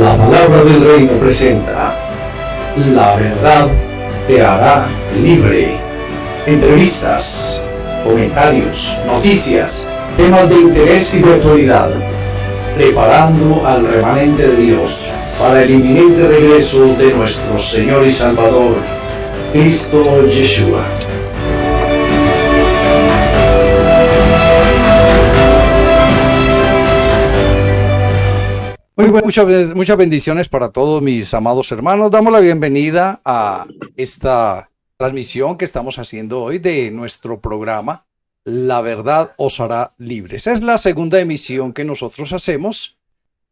La palabra del reino presenta La verdad te hará libre. Entrevistas, comentarios, noticias, temas de interés y de actualidad. Preparando al remanente de Dios para el inminente regreso de nuestro Señor y Salvador, Cristo Yeshua. Muchas bendiciones para todos mis amados hermanos. Damos la bienvenida a esta transmisión que estamos haciendo hoy de nuestro programa La verdad os hará libres. Es la segunda emisión que nosotros hacemos.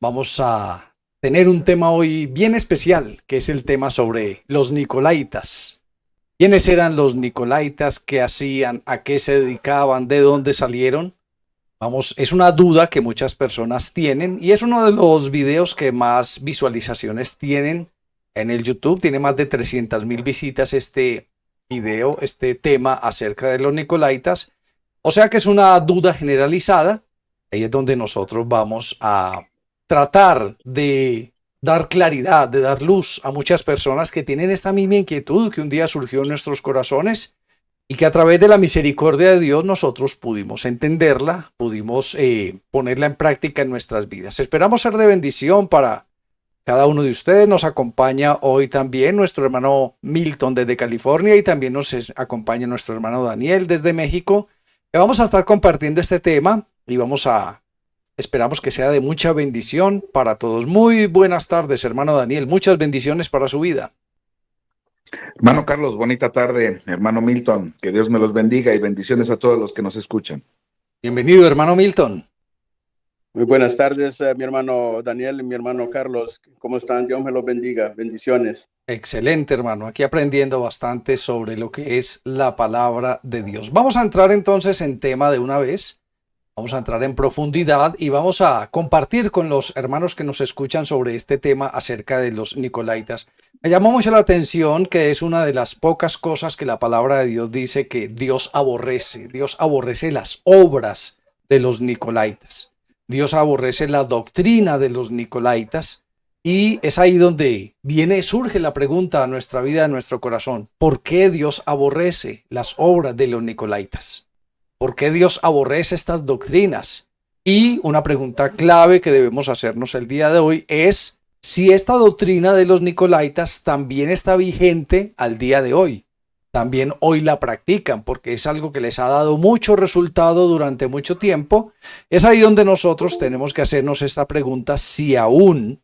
Vamos a tener un tema hoy bien especial, que es el tema sobre los Nicolaitas. ¿Quiénes eran los Nicolaitas? ¿Qué hacían? ¿A qué se dedicaban? ¿De dónde salieron? Es una duda que muchas personas tienen y es uno de los videos que más visualizaciones tienen en el YouTube. Tiene más de 300,000 visitas este video, este tema acerca de los Nicolaitas. O sea que es una duda generalizada. Ahí es donde nosotros vamos a tratar de dar claridad, de dar luz a muchas personas que tienen esta misma inquietud que un día surgió en nuestros corazones. Y que a través de la misericordia de Dios nosotros pudimos entenderla, pudimos ponerla en práctica en nuestras vidas. Esperamos ser de bendición para cada uno de ustedes. Nos acompaña hoy también nuestro hermano Milton desde California y también nos acompaña nuestro hermano Daniel desde México. Que vamos a estar compartiendo este tema y esperamos que sea de mucha bendición para todos. Muy buenas tardes, hermano Daniel. Muchas bendiciones para su vida. Hermano Carlos, bonita tarde. Hermano Milton, que Dios me los bendiga y bendiciones a todos los que nos escuchan. Bienvenido, hermano Milton. Muy buenas tardes, mi hermano Daniel y mi hermano Carlos. ¿Cómo están? Dios me los bendiga. Bendiciones. Excelente, hermano. Aquí aprendiendo bastante sobre lo que es la palabra de Dios. Vamos a entrar entonces en tema de una vez. Vamos a entrar en profundidad y vamos a compartir con los hermanos que nos escuchan sobre este tema acerca de los Nicolaitas. Me llamó mucho la atención que es una de las pocas cosas que la palabra de Dios dice que Dios aborrece. Dios aborrece las obras de los Nicolaitas. Dios aborrece la doctrina de los Nicolaitas. Y es ahí donde surge la pregunta a nuestra vida, a nuestro corazón. ¿Por qué Dios aborrece las obras de los Nicolaitas? ¿Por qué Dios aborrece estas doctrinas? Y una pregunta clave que debemos hacernos el día de hoy es si esta doctrina de los Nicolaitas también está vigente al día de hoy. También hoy la practican porque es algo que les ha dado mucho resultado durante mucho tiempo. Es ahí donde nosotros tenemos que hacernos esta pregunta si aún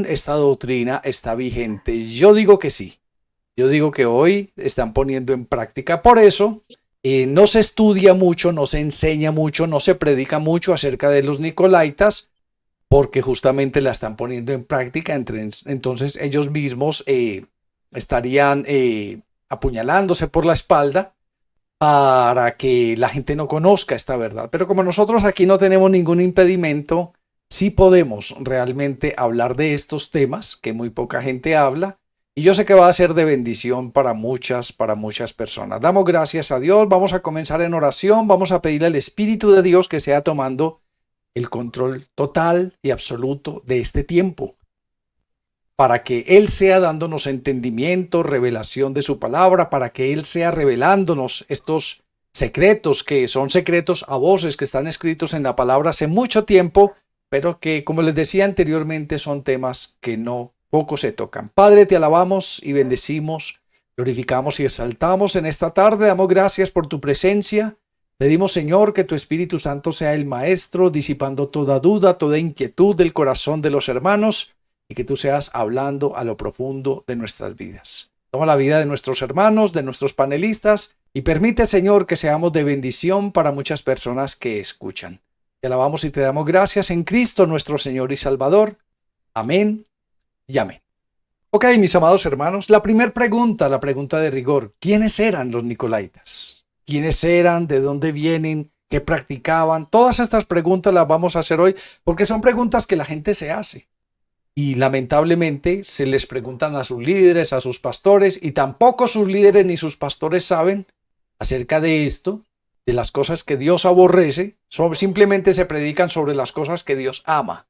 esta doctrina está vigente. Yo digo que sí. Yo digo que hoy están poniendo en práctica. Por eso no se estudia mucho, no se enseña mucho, no se predica mucho acerca de los Nicolaitas, porque justamente la están poniendo en práctica. Entonces ellos mismos estarían apuñalándose por la espalda para que la gente no conozca esta verdad. Pero como nosotros aquí no tenemos ningún impedimento, sí podemos realmente hablar de estos temas que muy poca gente habla. Y yo sé que va a ser de bendición para muchas personas. Damos gracias a Dios, vamos a comenzar en oración, vamos a pedirle al Espíritu de Dios que sea tomando el control total y absoluto de este tiempo, para que Él sea dándonos entendimiento, revelación de su palabra, para que Él sea revelándonos estos secretos que son secretos a voces que están escritos en la palabra hace mucho tiempo, pero que, como les decía anteriormente, son temas que poco se tocan. Padre, te alabamos y bendecimos, glorificamos y exaltamos en esta tarde. Damos gracias por tu presencia. Pedimos, Señor, que tu Espíritu Santo sea el maestro, disipando toda duda, toda inquietud del corazón de los hermanos y que tú seas hablando a lo profundo de nuestras vidas. Toma la vida de nuestros hermanos, de nuestros panelistas y permite, Señor, que seamos de bendición para muchas personas que escuchan. Te alabamos y te damos gracias en Cristo, nuestro Señor y Salvador. Amén. Y amén. Ok, mis amados hermanos, la pregunta de rigor. ¿Quiénes eran los Nicolaitas? ¿Quiénes eran? ¿De dónde vienen? ¿Qué practicaban? Todas estas preguntas las vamos a hacer hoy porque son preguntas que la gente se hace. Y lamentablemente se les preguntan a sus líderes, a sus pastores, y tampoco sus líderes ni sus pastores saben acerca de esto, de las cosas que Dios aborrece. Simplemente se predican sobre las cosas que Dios ama.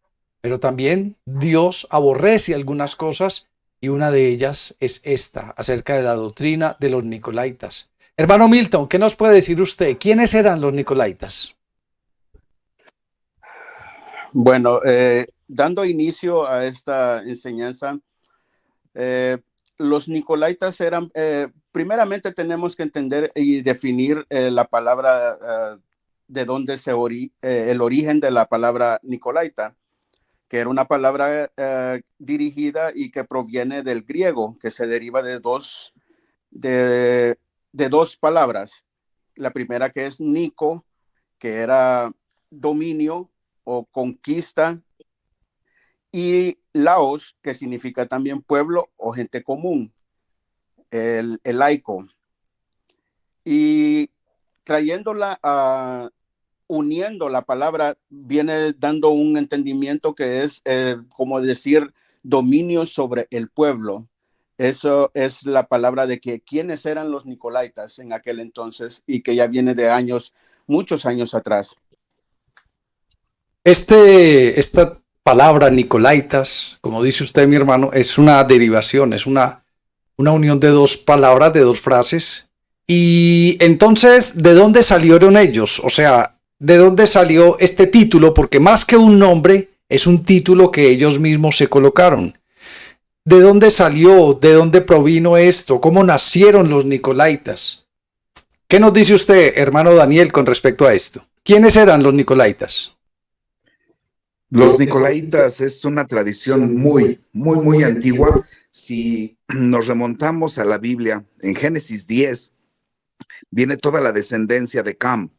pero también Dios aborrece algunas cosas y una de ellas es esta, acerca de la doctrina de los Nicolaitas. Hermano Milton, ¿qué nos puede decir usted? ¿Quiénes eran los Nicolaitas? Bueno, dando inicio a esta enseñanza, eh, los Nicolaitas eran, primeramente tenemos que entender y definir la palabra, de dónde el origen de la palabra Nicolaita, que era una palabra dirigida y que proviene del griego, que se deriva de dos palabras. La primera, que es Nico, que era dominio o conquista, y Laos, que significa también pueblo o gente común, el laico. Y trayéndola a uniendo la palabra, viene dando un entendimiento que es como decir dominio sobre el pueblo. Eso es la palabra de que quiénes eran los Nicolaitas en aquel entonces y que ya viene de años, muchos años atrás. Esta palabra Nicolaitas, como dice usted, mi hermano, es una derivación, es una unión de dos palabras, de dos frases. Y entonces, ¿de dónde salieron ellos? O sea, ¿de dónde salió este título? Porque más que un nombre, es un título que ellos mismos se colocaron. ¿De dónde salió? ¿De dónde provino esto? ¿Cómo nacieron los Nicolaitas? ¿Qué nos dice usted, hermano Daniel, con respecto a esto? ¿Quiénes eran los Nicolaitas? Los Nicolaitas es una tradición muy antigua. Si nos remontamos a la Biblia, en Génesis 10, viene toda la descendencia de Cam.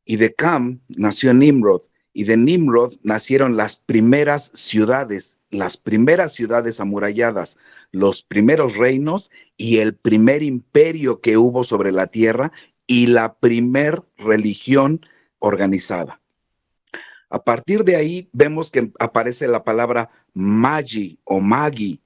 Y de Cam nació Nimrod. Y de Nimrod nacieron las primeras ciudades amuralladas, los primeros reinos y el primer imperio que hubo sobre la tierra y la primer religión organizada. A partir de ahí vemos que aparece la palabra Magi o Magi.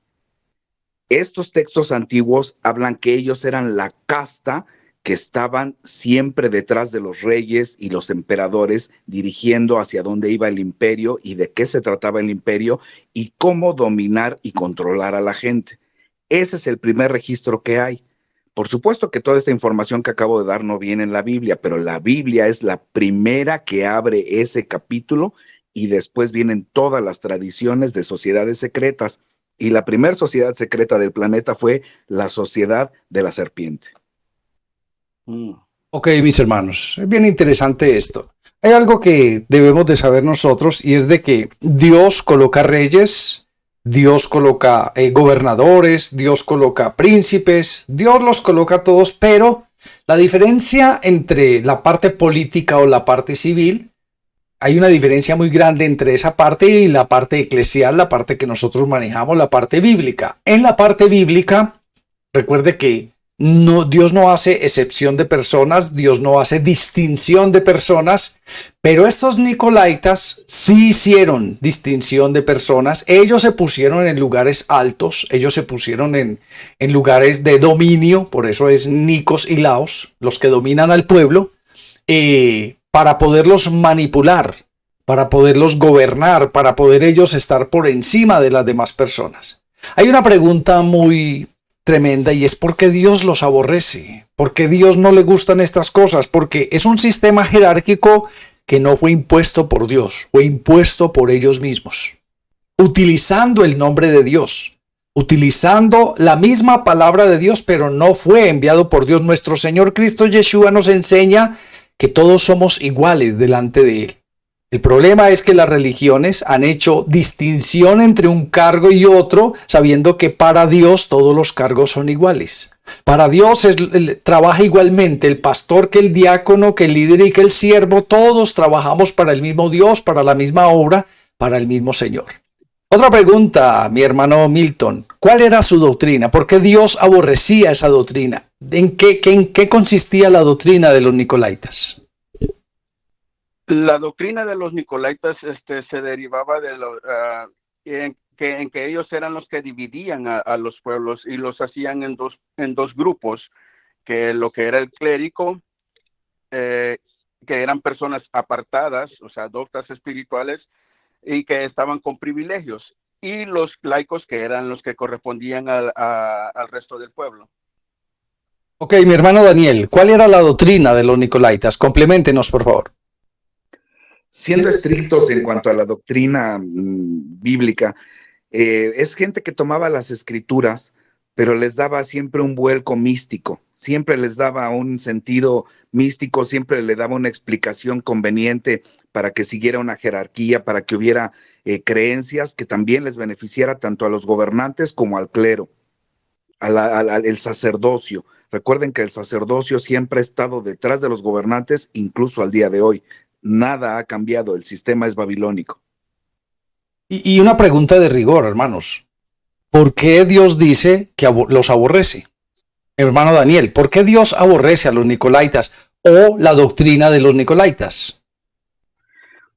Estos textos antiguos hablan que ellos eran la casta que estaban siempre detrás de los reyes y los emperadores, dirigiendo hacia dónde iba el imperio y de qué se trataba el imperio y cómo dominar y controlar a la gente. Ese es el primer registro que hay. Por supuesto que toda esta información que acabo de dar no viene en la Biblia, pero la Biblia es la primera que abre ese capítulo y después vienen todas las tradiciones de sociedades secretas. Y la primera sociedad secreta del planeta fue la sociedad de la serpiente. Ok, mis hermanos, es bien interesante esto. Hay algo que debemos de saber nosotros y es de que Dios coloca reyes, Dios coloca gobernadores, Dios coloca príncipes, Dios los coloca a todos, pero la diferencia entre la parte política o la parte civil, hay una diferencia muy grande entre esa parte y la parte eclesial, la parte que nosotros manejamos, la parte bíblica. En la parte bíblica, recuerde que no, Dios no hace excepción de personas, Dios no hace distinción de personas, pero estos Nicolaitas sí hicieron distinción de personas. Ellos se pusieron en lugares altos, ellos se pusieron en lugares de dominio, por eso es Nicos y Laos, los que dominan al pueblo, para poderlos manipular, para poderlos gobernar, para poder ellos estar por encima de las demás personas. Hay una pregunta muy tremenda y es por qué Dios los aborrece, por qué Dios no le gustan estas cosas, porque es un sistema jerárquico que no fue impuesto por Dios, fue impuesto por ellos mismos, utilizando el nombre de Dios, utilizando la misma palabra de Dios, pero no fue enviado por Dios. Nuestro Señor Cristo Yeshua nos enseña que todos somos iguales delante de Él. El problema es que las religiones han hecho distinción entre un cargo y otro, sabiendo que para Dios todos los cargos son iguales. Para Dios trabaja igualmente el pastor que el diácono, que el líder y que el siervo. Todos trabajamos para el mismo Dios, para la misma obra, para el mismo Señor. Otra pregunta, mi hermano Milton. ¿Cuál era su doctrina? ¿Por qué Dios aborrecía esa doctrina? ¿En qué consistía la doctrina de los Nicolaitas? La doctrina de los Nicolaitas se derivaba de en que ellos eran los que dividían a los pueblos y los hacían en dos grupos, que lo que era el clérigo, que eran personas apartadas, o sea, doctas espirituales, y que estaban con privilegios, y los laicos que eran los que correspondían al resto del pueblo. Ok, mi hermano Daniel, ¿cuál era la doctrina de los nicolaitas? Compleméntenos, por favor. Siendo estrictos en cuanto a la doctrina bíblica, es gente que tomaba las escrituras, pero les daba siempre un vuelco místico, siempre les daba un sentido místico, siempre le daba una explicación conveniente para que siguiera una jerarquía, para que hubiera creencias que también les beneficiara tanto a los gobernantes como al clero, el sacerdocio. Recuerden que el sacerdocio siempre ha estado detrás de los gobernantes, incluso al día de hoy. Nada ha cambiado, el sistema es babilónico. Y una pregunta de rigor, hermanos. ¿Por qué Dios dice que los aborrece? Hermano Daniel, ¿por qué Dios aborrece a los nicolaitas o la doctrina de los nicolaitas?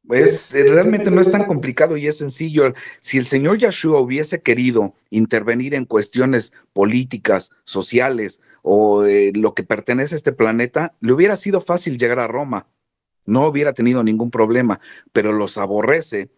Pues realmente no es tan complicado y es sencillo. Si el Señor Yeshua hubiese querido intervenir en cuestiones políticas, sociales o lo que pertenece a este planeta, le hubiera sido fácil llegar a Roma. No hubiera tenido ningún problema, pero los aborrece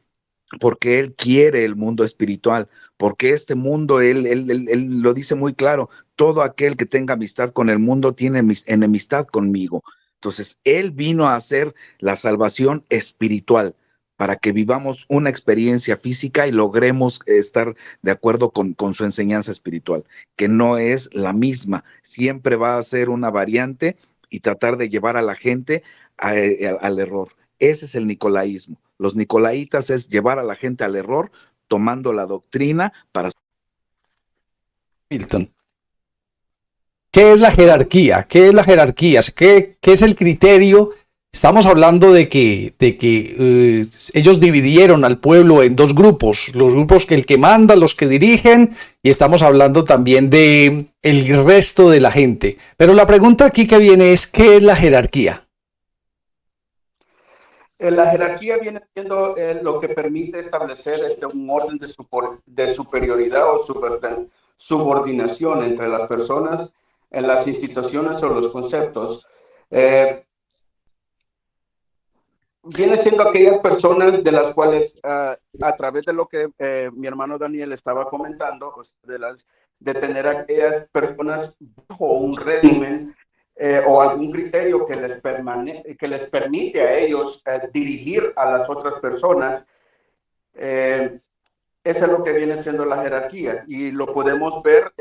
porque Él quiere el mundo espiritual, porque este mundo, él lo dice muy claro, todo aquel que tenga amistad con el mundo tiene enemistad conmigo. Entonces, Él vino a hacer la salvación espiritual para que vivamos una experiencia física y logremos estar de acuerdo con su enseñanza espiritual, que no es la misma, siempre va a ser una variante y tratar de llevar a la gente al error. Ese es el nicolaísmo. Los nicolaitas es llevar a la gente al error tomando la doctrina para... Milton. ¿Qué es la jerarquía? ¿Qué es la jerarquía? ¿Qué es el criterio? Estamos hablando de que ellos dividieron al pueblo en dos grupos, los grupos que el que manda, los que dirigen, y estamos hablando también de el resto de la gente. Pero la pregunta aquí que viene es, ¿qué es la jerarquía? La jerarquía viene siendo lo que permite establecer un orden de superioridad o subordinación entre las personas en las instituciones o los conceptos. Viene siendo aquellas personas de las cuales, a través de lo que mi hermano Daniel estaba comentando, de tener aquellas personas bajo un régimen o algún criterio que les permite a ellos dirigir a las otras personas. Eso es lo que viene siendo la jerarquía, y lo podemos ver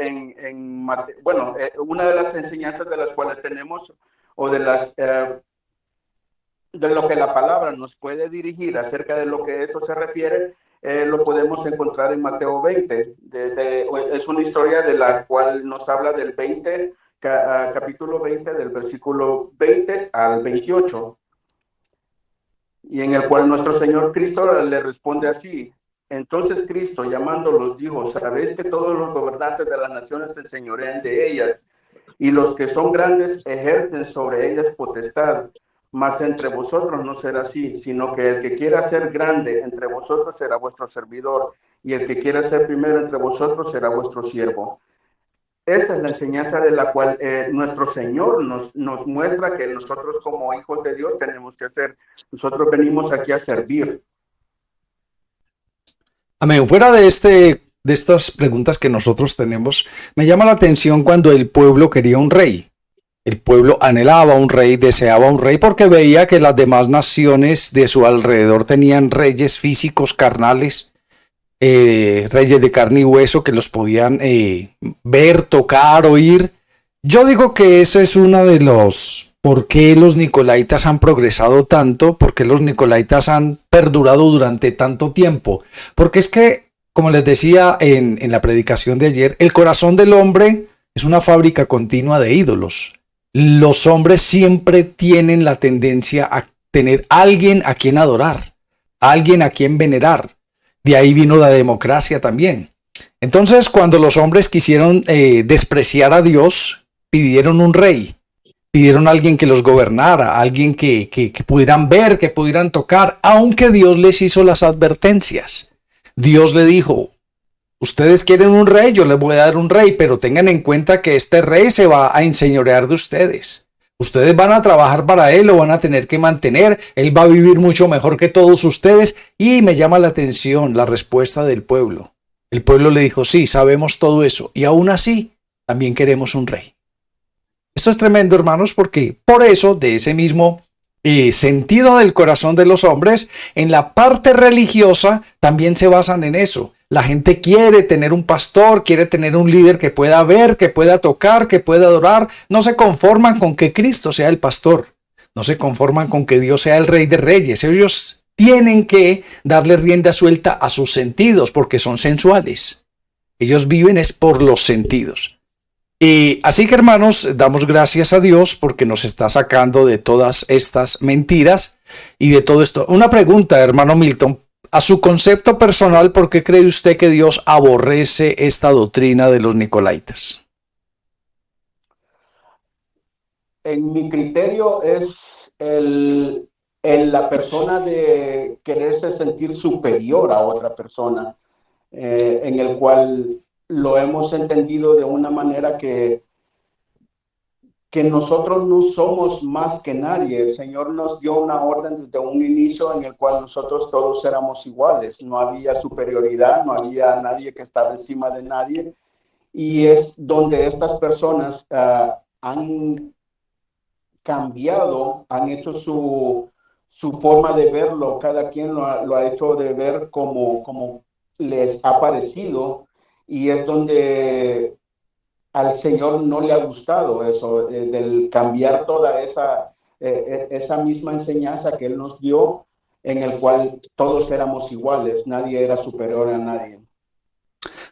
una de las enseñanzas de las cuales tenemos, o de lo que la palabra nos puede dirigir acerca de lo que eso se refiere, lo podemos encontrar en Mateo 20. Es una historia de la cual nos habla del capítulo 20, del versículo 20 al 28, y en el cual nuestro Señor Cristo le responde así. Entonces Cristo, llamándolos, dijo: sabéis que todos los gobernantes de las naciones se enseñorean de ellas, y los que son grandes ejercen sobre ellas potestad. Mas entre vosotros no será así, sino que el que quiera ser grande entre vosotros será vuestro servidor, y el que quiera ser primero entre vosotros será vuestro siervo. Esa es la enseñanza de la cual nuestro Señor nos muestra que nosotros, como hijos de Dios, tenemos que hacer. Nosotros venimos aquí a servir. Amén. Fuera de estas preguntas que nosotros tenemos, me llama la atención cuando el pueblo quería un rey. El pueblo anhelaba un rey, deseaba un rey, porque veía que las demás naciones de su alrededor tenían reyes físicos, carnales, reyes de carne y hueso que los podían ver, tocar, oír. Yo digo que eso es uno de los por qué los nicolaitas han progresado tanto, por qué los nicolaitas han perdurado durante tanto tiempo. Porque es que, como les decía en la predicación de ayer, el corazón del hombre es una fábrica continua de ídolos. Los hombres siempre tienen la tendencia a tener alguien a quien adorar, alguien a quien venerar. De ahí vino la democracia también. Entonces, cuando los hombres quisieron despreciar a Dios, pidieron un rey, pidieron a alguien que los gobernara, alguien que pudieran ver, que pudieran tocar, aunque Dios les hizo las advertencias. Dios le dijo: ustedes quieren un rey, yo les voy a dar un rey, pero tengan en cuenta que este rey se va a enseñorear de ustedes. Ustedes van a trabajar para él, lo van a tener que mantener, él va a vivir mucho mejor que todos ustedes. Y me llama la atención la respuesta del pueblo. El pueblo le dijo, sí, sabemos todo eso, y aún así también queremos un rey. Esto es tremendo, hermanos, porque por eso, de ese mismo sentido del corazón de los hombres, en la parte religiosa también se basan en eso. La gente quiere tener un pastor, quiere tener un líder que pueda ver, que pueda tocar, que pueda adorar. No se conforman con que Cristo sea el pastor. No se conforman con que Dios sea el Rey de Reyes. Ellos tienen que darle rienda suelta a sus sentidos porque son sensuales. Ellos viven es por los sentidos. Así que, hermanos, damos gracias a Dios porque nos está sacando de todas estas mentiras y de todo esto. Una pregunta, hermano Milton. A su concepto personal, ¿por qué cree usted que Dios aborrece esta doctrina de los nicolaitas? En mi criterio es la persona de quererse sentir superior a otra persona, en el cual lo hemos entendido de una manera que nosotros no somos más que nadie. El Señor nos dio una orden desde un inicio en el cual nosotros todos éramos iguales. No había superioridad, no había nadie que estaba encima de nadie. Y es donde estas personas han cambiado, han hecho su forma de verlo. Cada quien lo ha hecho de ver como les ha parecido. Y es donde al Señor no le ha gustado eso, del cambiar toda esa misma enseñanza que Él nos dio, en el cual todos éramos iguales, nadie era superior a nadie.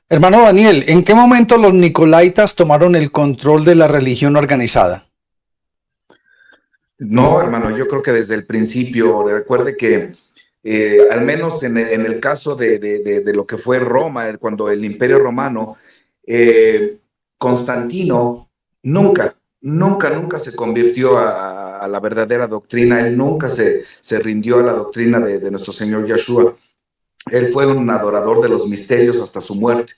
Hermano Daniel, ¿en qué momento los nicolaitas tomaron el control de la religión organizada? No, hermano, yo creo que desde el principio. Recuerde que al menos en el caso de lo que fue Roma, cuando el Imperio Romano, Constantino nunca se convirtió a la verdadera doctrina. Él nunca se rindió a la doctrina de nuestro Señor Yeshua. Él fue un adorador de los misterios hasta su muerte,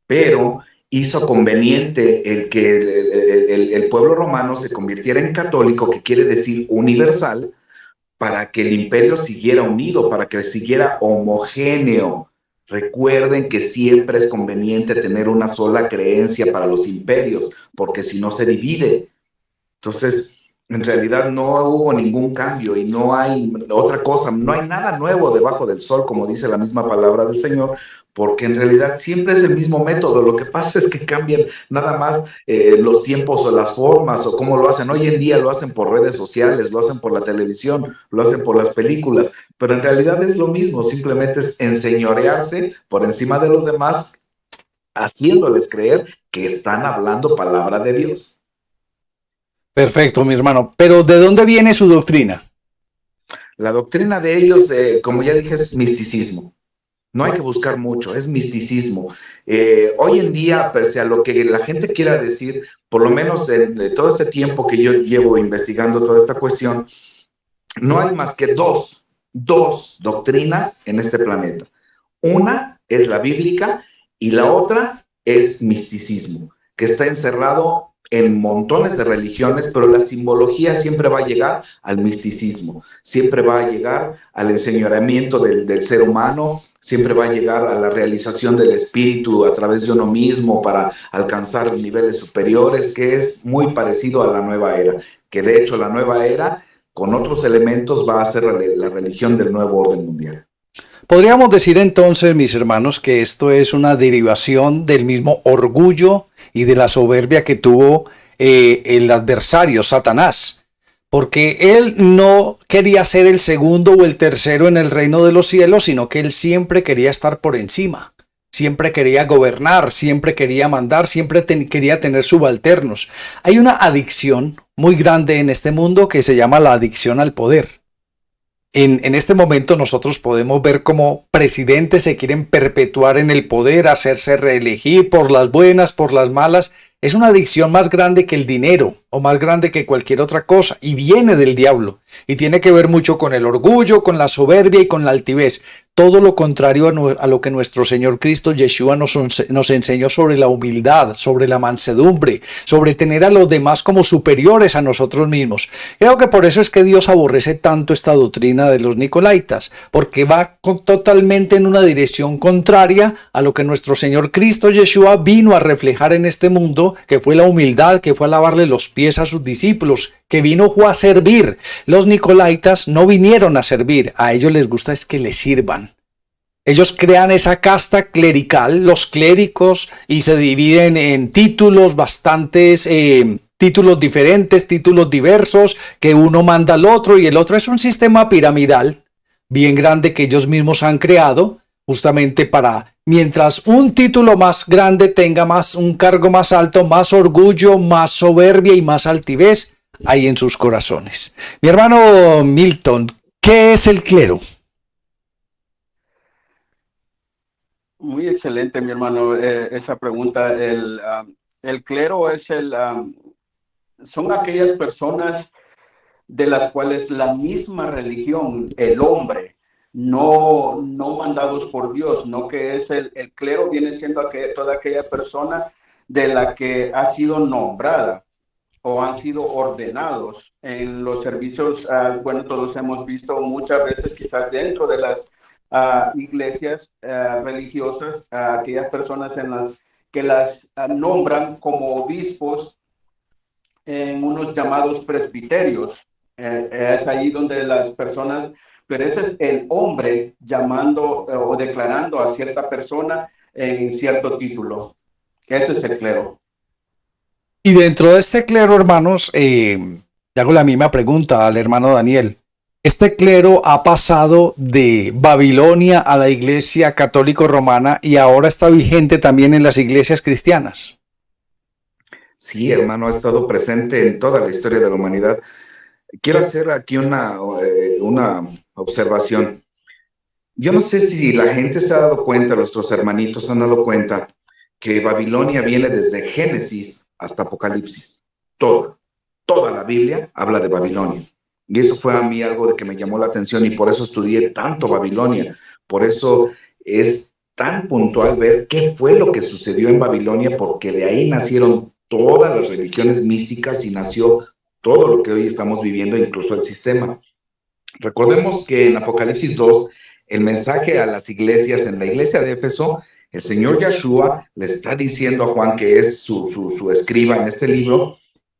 pero hizo conveniente el que el pueblo romano se convirtiera en católico, que quiere decir universal, para que el imperio siguiera unido, para que siguiera homogéneo. Recuerden que siempre es conveniente tener una sola creencia para los imperios, porque si no se divide. Entonces, en realidad no hubo ningún cambio y no hay otra cosa, no hay nada nuevo debajo del sol, como dice la misma palabra del Señor, porque en realidad siempre es el mismo método. Lo que pasa es que cambian nada más los tiempos o las formas o cómo lo hacen. Hoy en día lo hacen por redes sociales, lo hacen por la televisión, lo hacen por las películas, pero en realidad es lo mismo, simplemente es enseñorearse por encima de los demás, haciéndoles creer que están hablando palabra de Dios. Perfecto, mi hermano. Pero ¿de dónde viene su doctrina? La doctrina de ellos, como ya dije, es misticismo. No hay que buscar mucho, es misticismo. Hoy en día, pese a lo que la gente quiera decir, por lo menos en todo este tiempo que yo llevo investigando toda esta cuestión, no hay más que dos doctrinas en este planeta. Una es la bíblica y la otra es misticismo, que está encerrado en montones de religiones, pero la simbología siempre va a llegar al misticismo, siempre va a llegar al enseñoramiento del ser humano, siempre va a llegar a la realización del espíritu a través de uno mismo para alcanzar niveles superiores, que es muy parecido a la nueva era, que de hecho la nueva era con otros elementos va a ser la religión del nuevo orden mundial. Podríamos decir entonces, mis hermanos, que esto es una derivación del mismo orgullo y de la soberbia que tuvo el adversario, Satanás, porque él no quería ser el segundo o el tercero en el reino de los cielos, sino que él siempre quería estar por encima, siempre quería gobernar, siempre quería mandar, siempre quería tener subalternos. Hay una adicción muy grande en este mundo que se llama la adicción al poder. En este momento nosotros podemos ver cómo presidentes se quieren perpetuar en el poder, hacerse reelegir por las buenas, por las malas. Es una adicción más grande que el dinero. o más grande que cualquier otra cosa, y viene del diablo, y tiene que ver mucho con el orgullo, con la soberbia y con la altivez. Todo lo contrario a lo que nuestro Señor Cristo Yeshua nos enseñó sobre la humildad, sobre la mansedumbre, sobre tener a los demás como superiores a nosotros mismos. Creo que por eso es que Dios aborrece tanto esta doctrina de los nicolaitas, porque va totalmente en una dirección contraria a lo que nuestro Señor Cristo Yeshua vino a reflejar en este mundo, que fue la humildad, que fue a lavarle los pies a sus discípulos, que fue a servir. Los nicolaitas no vinieron a servir, a ellos les gusta es que les sirvan. Ellos crean esa casta clerical, los clérigos, y se dividen en títulos bastantes, títulos diferentes, títulos diversos, que uno manda al otro y el otro. Es un sistema piramidal bien grande que ellos mismos han creado, justamente para, mientras un título más grande tenga un cargo más alto, más orgullo, más soberbia y más altivez hay en sus corazones. Mi hermano Milton, ¿qué es el clero? Muy excelente, mi hermano, esa pregunta. El clero es son aquellas personas de las cuales la misma religión, el hombre, no mandados por Dios, no que es el clero viene siendo toda aquella persona de la que ha sido nombrada o han sido ordenados en los servicios. Bueno, todos hemos visto muchas veces, quizás dentro de las iglesias religiosas, aquellas personas que las nombran como obispos en unos llamados presbiterios. Es ahí donde las personas, pero ese es el hombre llamando o declarando a cierta persona en cierto título. Ese es el clero. Y dentro de este clero, hermanos, le hago la misma pregunta al hermano Daniel. Este clero ha pasado de Babilonia a la iglesia católico romana y ahora está vigente también en las iglesias cristianas. Sí, hermano, ha estado presente en toda la historia de la humanidad. Quiero hacer aquí una observación. Yo no sé si la gente se ha dado cuenta, nuestros hermanitos se han dado cuenta, que Babilonia viene desde Génesis hasta Apocalipsis. Toda la Biblia habla de Babilonia. Y eso fue a mí algo de que me llamó la atención y por eso estudié tanto Babilonia. Por eso es tan puntual ver qué fue lo que sucedió en Babilonia, porque de ahí nacieron todas las religiones místicas y nació todo lo que hoy estamos viviendo, incluso el sistema. Recordemos que en Apocalipsis 2, el mensaje a las iglesias, en la iglesia de Éfeso, el Señor Yeshua le está diciendo a Juan, que es su escriba en este libro,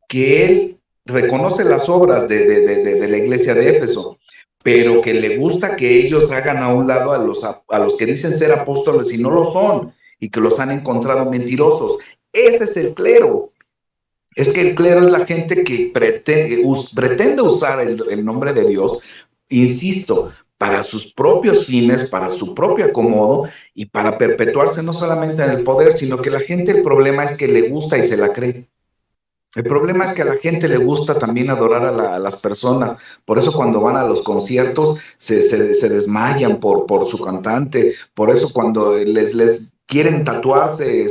que él reconoce las obras de la iglesia de Éfeso, pero que le gusta que ellos hagan a un lado a los que dicen ser apóstoles y no lo son, y que los han encontrado mentirosos. Ese es el clero. Es que el clero es la gente que pretende usar el nombre de Dios, insisto, para sus propios fines, para su propio acomodo y para perpetuarse no solamente en el poder, sino que la gente, el problema es que le gusta y se la cree. El problema es que a la gente le gusta también adorar a las personas. Por eso cuando van a los conciertos se desmayan por su cantante. Por eso cuando les quieren tatuarse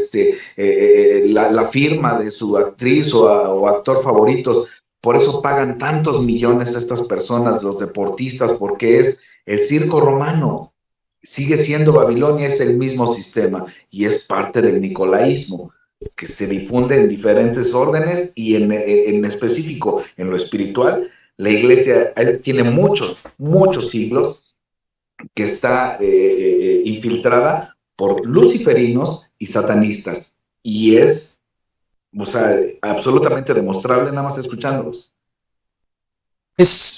la firma de su actriz o actor favoritos, por eso pagan tantos millones a estas personas, los deportistas, porque es el circo romano. Sigue siendo Babilonia, es el mismo sistema y es parte del nicolaísmo, que se difunde en diferentes órdenes y en específico en lo espiritual. La iglesia tiene muchos siglos que está infiltrada por luciferinos y satanistas, y es, absolutamente demostrable nada más escuchándolos.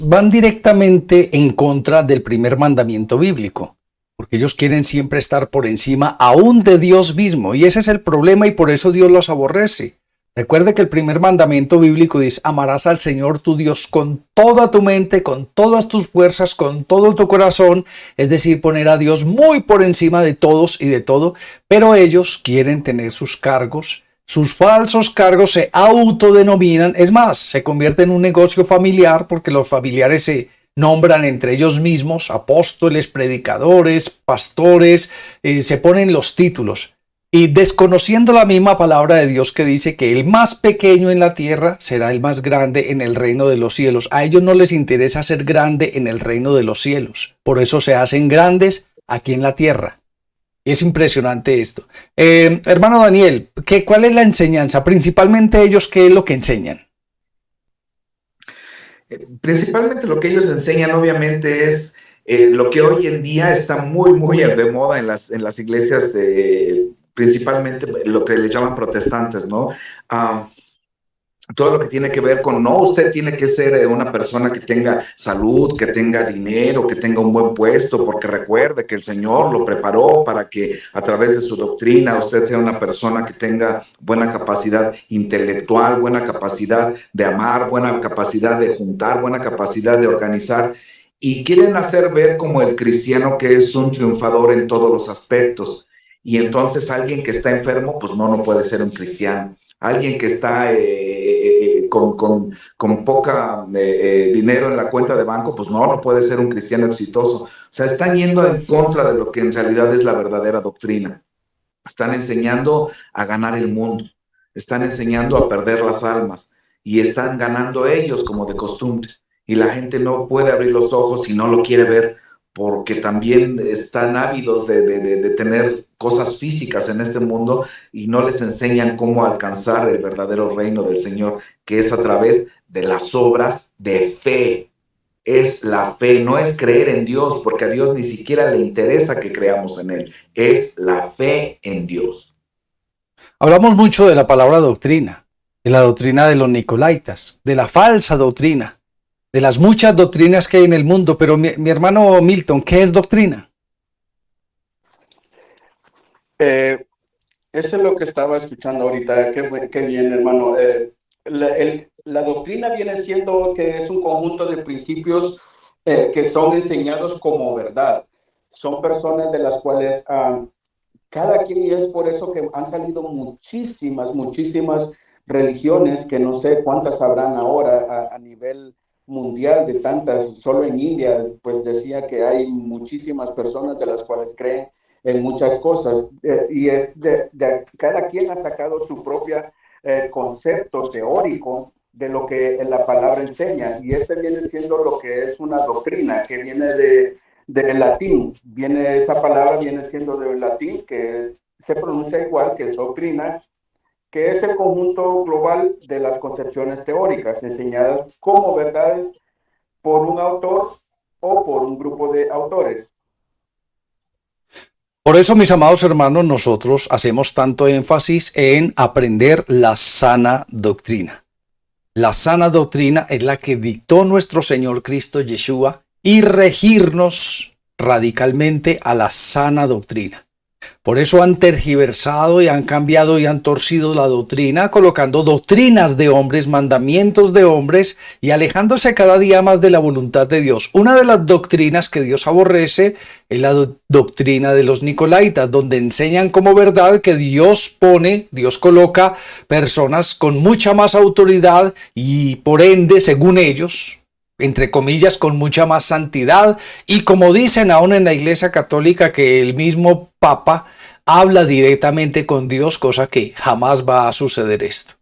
Van directamente en contra del primer mandamiento bíblico, porque ellos quieren siempre estar por encima aún de Dios mismo, y ese es el problema y por eso Dios los aborrece. Recuerde que el primer mandamiento bíblico dice: amarás al Señor tu Dios con toda tu mente, con todas tus fuerzas, con todo tu corazón, es decir, poner a Dios muy por encima de todos y de todo, pero ellos quieren tener sus cargos, sus falsos cargos se autodenominan, es más, se convierte en un negocio familiar porque los familiares se nombran entre ellos mismos apóstoles, predicadores, pastores, se ponen los títulos. y desconociendo la misma palabra de Dios que dice que el más pequeño en la tierra será el más grande en el reino de los cielos. A ellos no les interesa ser grande en el reino de los cielos. Por eso se hacen grandes aquí en la tierra. Es impresionante esto. Hermano Daniel, ¿cuál es la enseñanza? Principalmente ellos, ¿qué es lo que enseñan? Principalmente lo que ellos enseñan, obviamente, es lo que hoy en día está muy de moda en las iglesias, principalmente lo que le llaman protestantes, ¿no? Todo lo que tiene que ver con, no, usted tiene que ser una persona que tenga salud, que tenga dinero, que tenga un buen puesto, porque recuerde que el Señor lo preparó para que a través de su doctrina usted sea una persona que tenga buena capacidad intelectual, buena capacidad de amar, buena capacidad de juntar, buena capacidad de organizar. Y quieren hacer ver como el cristiano que es un triunfador en todos los aspectos. Y entonces alguien que está enfermo, pues no puede ser un cristiano. Alguien que está con poca dinero en la cuenta de banco, pues no puede ser un cristiano exitoso. O sea, están yendo en contra de lo que en realidad es la verdadera doctrina. Están enseñando a ganar el mundo, están enseñando a perder las almas y están ganando ellos como de costumbre. Y la gente no puede abrir los ojos y no lo quiere ver porque también están ávidos de tener cosas físicas en este mundo y no les enseñan cómo alcanzar el verdadero reino del Señor, que es a través de las obras de fe. Es la fe, no es creer en Dios, porque a Dios ni siquiera le interesa que creamos en Él. Es la fe en Dios. Hablamos mucho de la palabra doctrina, de la doctrina de los Nicolaitas, de la falsa doctrina, de las muchas doctrinas que hay en el mundo, pero mi hermano Milton, ¿qué es doctrina? Eso es lo que estaba escuchando ahorita. Qué bien, hermano. La doctrina viene siendo que es un conjunto de principios que son enseñados como verdad. Son personas de las cuales cada quien, y es por eso que han salido muchísimas religiones, que no sé cuántas habrán ahora a nivel mundial, de tantas. Solo en India, pues decía que hay muchísimas personas de las cuales creen en muchas cosas, y cada quien ha sacado su propia concepto teórico de lo que la palabra enseña, y este viene siendo lo que es una doctrina, que viene del latín. Esa palabra viene siendo del latín, que se pronuncia igual que doctrina, que es el conjunto global de las concepciones teóricas enseñadas como verdades por un autor o por un grupo de autores. Por eso, mis amados hermanos, nosotros hacemos tanto énfasis en aprender la sana doctrina. La sana doctrina es la que dictó nuestro Señor Cristo Yeshua y regirnos radicalmente a la sana doctrina. Por eso han tergiversado y han cambiado y han torcido la doctrina, colocando doctrinas de hombres, mandamientos de hombres y alejándose cada día más de la voluntad de Dios. Una de las doctrinas que Dios aborrece es la doctrina de los Nicolaitas, donde enseñan como verdad que Dios coloca personas con mucha más autoridad y por ende, según ellos, entre comillas, con mucha más santidad, y como dicen aún en la Iglesia Católica, que el mismo Papa habla directamente con Dios, cosa que jamás va a suceder esto.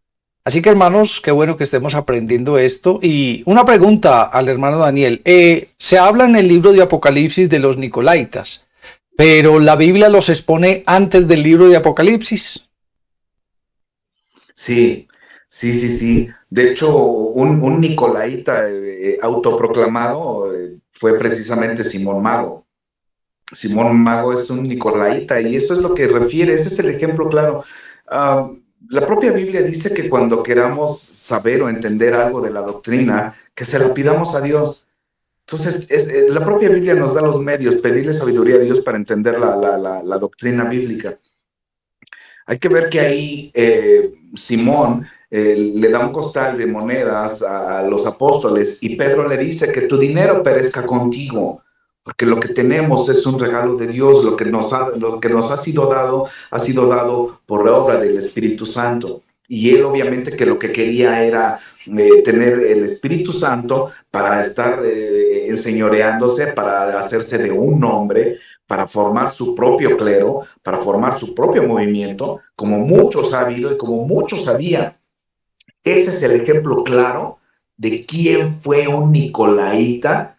Así que, hermanos, qué bueno que estemos aprendiendo esto. Y una pregunta al hermano Daniel. Se habla en el libro de Apocalipsis de los Nicolaitas, pero la Biblia los expone antes del libro de Apocalipsis. Sí. De hecho, un nicolaita autoproclamado fue precisamente Simón Mago. Simón Mago es un nicolaita y eso es lo que refiere, ese es el ejemplo claro. La propia Biblia dice que cuando queramos saber o entender algo de la doctrina, que se la pidamos a Dios. Entonces, la propia Biblia nos da los medios, pedirle sabiduría a Dios para entender la doctrina bíblica. Hay que ver que ahí Simón le da un costal de monedas a los apóstoles y Pedro le dice que tu dinero perezca contigo, porque lo que tenemos es un regalo de Dios, lo que nos ha sido dado por la obra del Espíritu Santo. Y él obviamente que lo que quería era tener el Espíritu Santo para estar enseñoreándose, para hacerse de un hombre, para formar su propio clero, para formar su propio movimiento, como muchos ha habido y como muchos había. Ese es el ejemplo claro de quién fue un nicolaíta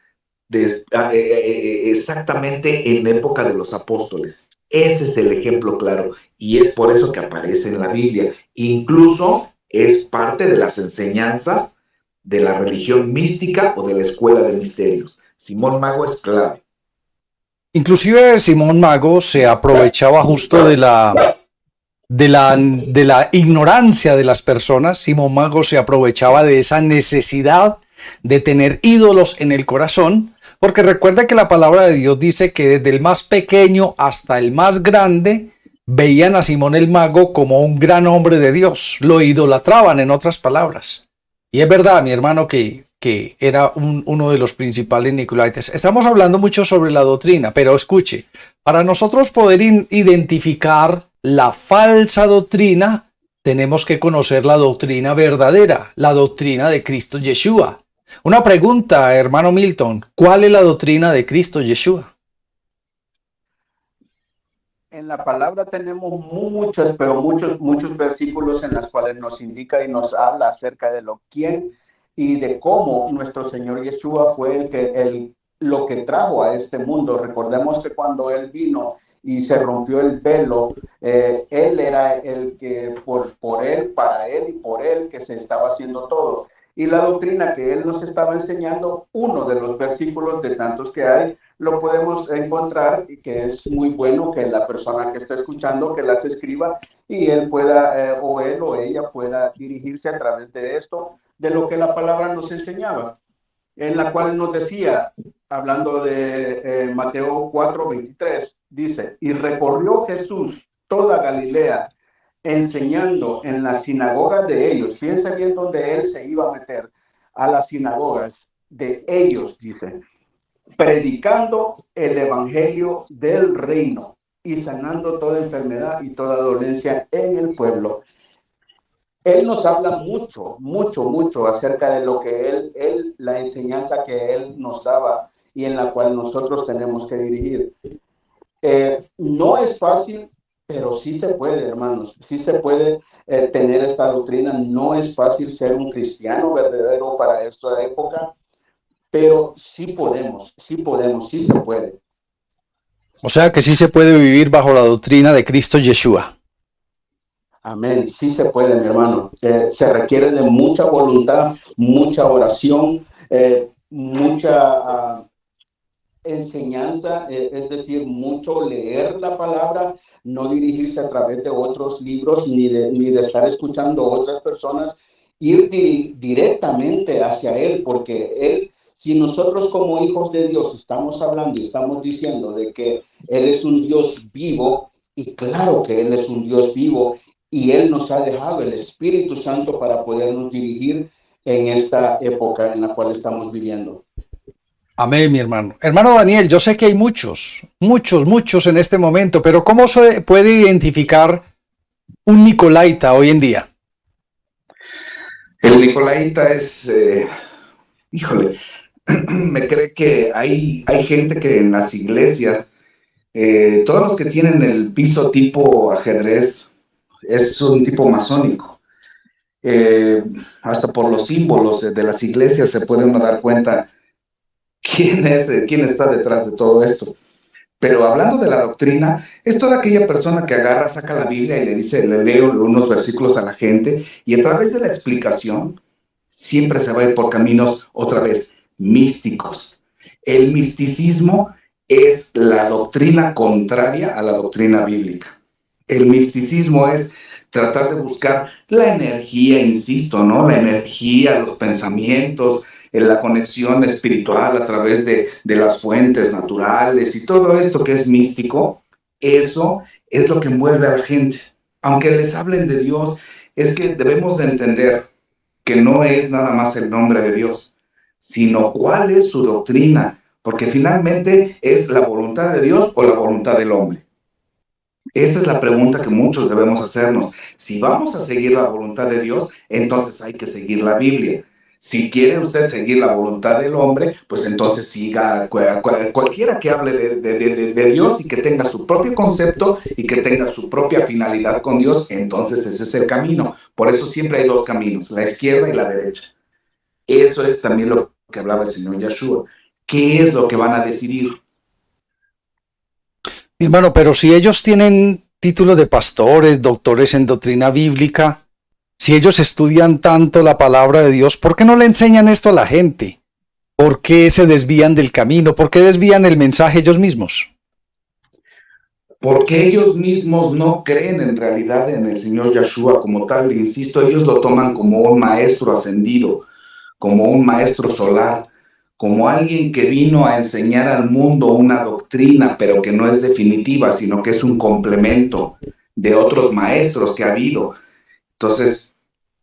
exactamente en época de los apóstoles. Ese es el ejemplo claro y es por eso que aparece en la Biblia. Incluso es parte de las enseñanzas de la religión mística o de la escuela de misterios. Simón Mago es clave. Inclusive Simón Mago se aprovechaba justo de la ignorancia de las personas. Simón Mago se aprovechaba de esa necesidad de tener ídolos en el corazón, porque recuerda que la palabra de Dios dice que desde el más pequeño hasta el más grande veían a Simón el Mago como un gran hombre de Dios, lo idolatraban en otras palabras. Y es verdad, mi hermano, que era uno de los principales nicolaitas. Estamos hablando mucho sobre la doctrina, pero escuche, para nosotros poder identificar la falsa doctrina, tenemos que conocer la doctrina verdadera, la doctrina de Cristo Yeshua. Una pregunta, hermano Milton, ¿cuál es la doctrina de Cristo Yeshua? En la palabra tenemos muchos, pero muchos versículos en los cuales nos indica y nos habla acerca de quién y de cómo nuestro Señor Yeshua fue lo que trajo a este mundo. Recordemos que cuando Él vino y se rompió el velo, Él era el que por Él, para Él y por Él que se estaba haciendo todo. Y la doctrina que Él nos estaba enseñando, uno de los versículos de tantos que hay, lo podemos encontrar y que es muy bueno que la persona que está escuchando que las escriba y él pueda, o él o ella pueda dirigirse a través de esto, de lo que la palabra nos enseñaba, en la cual nos decía, hablando de Mateo 4:23, dice, y recorrió Jesús toda Galilea, enseñando en las sinagogas de ellos. Piensa bien donde él se iba a meter, a las sinagogas de ellos, dice, predicando el evangelio del reino y sanando toda enfermedad y toda dolencia en el pueblo. Él nos habla mucho acerca de lo que él, la enseñanza que él nos daba y en la cual nosotros tenemos que dirigir. No es fácil, pero sí se puede, hermanos, sí se puede tener esta doctrina. No es fácil ser un cristiano verdadero para esta época, pero sí podemos, sí se puede. O sea que sí se puede vivir bajo la doctrina de Cristo Yeshua. Amén, sí se puede, mi hermano. Se requiere de mucha voluntad, mucha oración, mucha enseñanza, es decir, mucho leer la palabra, no dirigirse a través de otros libros, ni de estar escuchando a otras personas, ir directamente hacia Él, porque Él, si nosotros como hijos de Dios estamos hablando y estamos diciendo de que Él es un Dios vivo, y claro que Él es un Dios vivo, y Él nos ha dejado el Espíritu Santo para podernos dirigir en esta época en la cual estamos viviendo. Amén, mi hermano. Hermano Daniel, yo sé que hay muchos en este momento, pero ¿cómo se puede identificar un nicolaita hoy en día? El nicolaita es, me cree que hay gente que en las iglesias, todos los que tienen el piso tipo ajedrez, es un tipo masónico. Hasta por los símbolos de las iglesias se puede uno dar cuenta quién está detrás de todo esto. Pero hablando de la doctrina, es toda aquella persona que agarra, saca la Biblia y le lee unos versículos a la gente y a través de la explicación siempre se va a ir por caminos otra vez místicos. El misticismo es la doctrina contraria a la doctrina bíblica. El misticismo es tratar de buscar la energía, insisto, ¿no? La energía, los pensamientos, la conexión espiritual a través de las fuentes naturales y todo esto que es místico. Eso es lo que envuelve a la gente. Aunque les hablen de Dios, es que debemos de entender que no es nada más el nombre de Dios, sino cuál es su doctrina, porque finalmente es la voluntad de Dios o la voluntad del hombre. Esa es la pregunta que muchos debemos hacernos. Si vamos a seguir la voluntad de Dios, entonces hay que seguir la Biblia. Si quiere usted seguir la voluntad del hombre, pues entonces siga cualquiera que hable de Dios y que tenga su propio concepto y que tenga su propia finalidad con Dios, entonces ese es el camino. Por eso siempre hay dos caminos, la izquierda y la derecha. Eso es también lo que hablaba el Señor Yeshua. ¿Qué es lo que van a decidir? Mi hermano, pero si ellos tienen título de pastores, doctores en doctrina bíblica, si ellos estudian tanto la palabra de Dios, ¿por qué no le enseñan esto a la gente? ¿Por qué se desvían del camino? ¿Por qué desvían el mensaje ellos mismos? Porque ellos mismos no creen en realidad en el Señor Yeshua como tal. Insisto, ellos lo toman como un maestro ascendido, como un maestro solar, como alguien que vino a enseñar al mundo una doctrina, pero que no es definitiva, sino que es un complemento de otros maestros que ha habido. Entonces,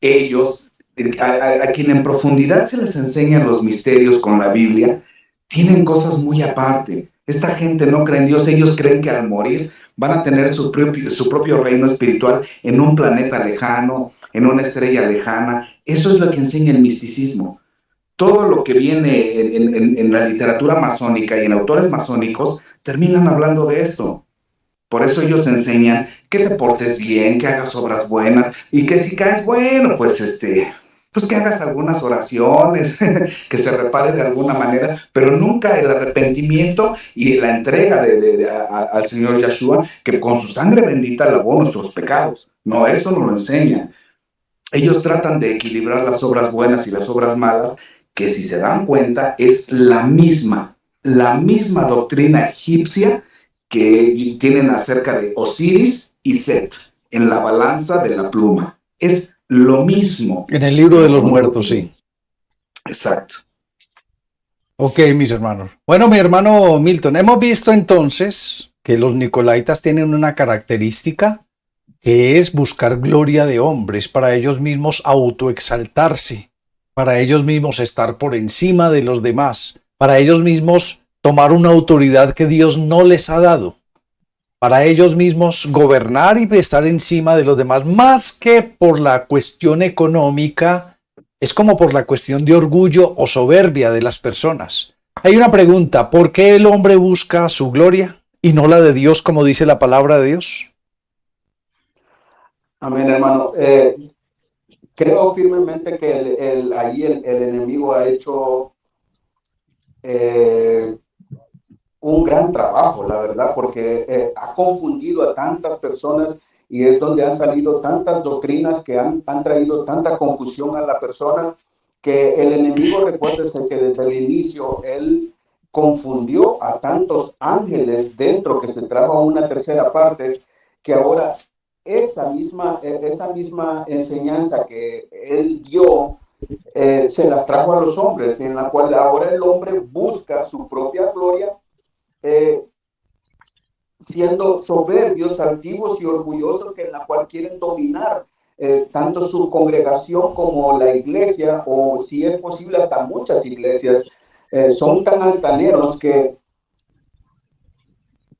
ellos, a quien en profundidad se les enseñan los misterios con la Biblia, tienen cosas muy aparte. Esta gente no cree en Dios, ellos creen que al morir van a tener su propio reino espiritual en un planeta lejano, en una estrella lejana. Eso es lo que enseña el misticismo. Todo lo que viene en la literatura masónica y en autores masónicos terminan hablando de esto. Por eso ellos enseñan que te portes bien, que hagas obras buenas y que si caes bueno, pues que hagas algunas oraciones, que se repare de alguna manera, pero nunca el arrepentimiento y la entrega al Señor Yeshua, que con su sangre bendita lavó nuestros pecados. No, eso no lo enseñan. Ellos tratan de equilibrar las obras buenas y las obras malas, que si se dan cuenta es la misma doctrina egipcia que tienen acerca de Osiris y Set en la balanza de la pluma. Es lo mismo. En el libro de los muertos, sí. Exacto. Ok, mis hermanos. Bueno, mi hermano Milton, hemos visto entonces que los nicolaitas tienen una característica que es buscar gloria de hombres, para ellos mismos autoexaltarse, para ellos mismos estar por encima de los demás, para ellos mismos tomar una autoridad que Dios no les ha dado, para ellos mismos gobernar y estar encima de los demás, más que por la cuestión económica, es como por la cuestión de orgullo o soberbia de las personas. Hay una pregunta, ¿por qué el hombre busca su gloria y no la de Dios, como dice la palabra de Dios? Amén, hermano. Creo firmemente que allí el enemigo ha hecho un gran trabajo, la verdad, porque ha confundido a tantas personas y es donde han salido tantas doctrinas que han traído tanta confusión a la persona, que el enemigo, recuérdese que desde el inicio él confundió a tantos ángeles dentro, que se trajo a una tercera parte, que ahora esa misma enseñanza que él dio se las trajo a los hombres, en la cual ahora el hombre busca su propia gloria, siendo soberbios, altivos y orgullosos, que en la cual quieren dominar tanto su congregación como la iglesia, o si es posible hasta muchas iglesias. Son tan altaneros que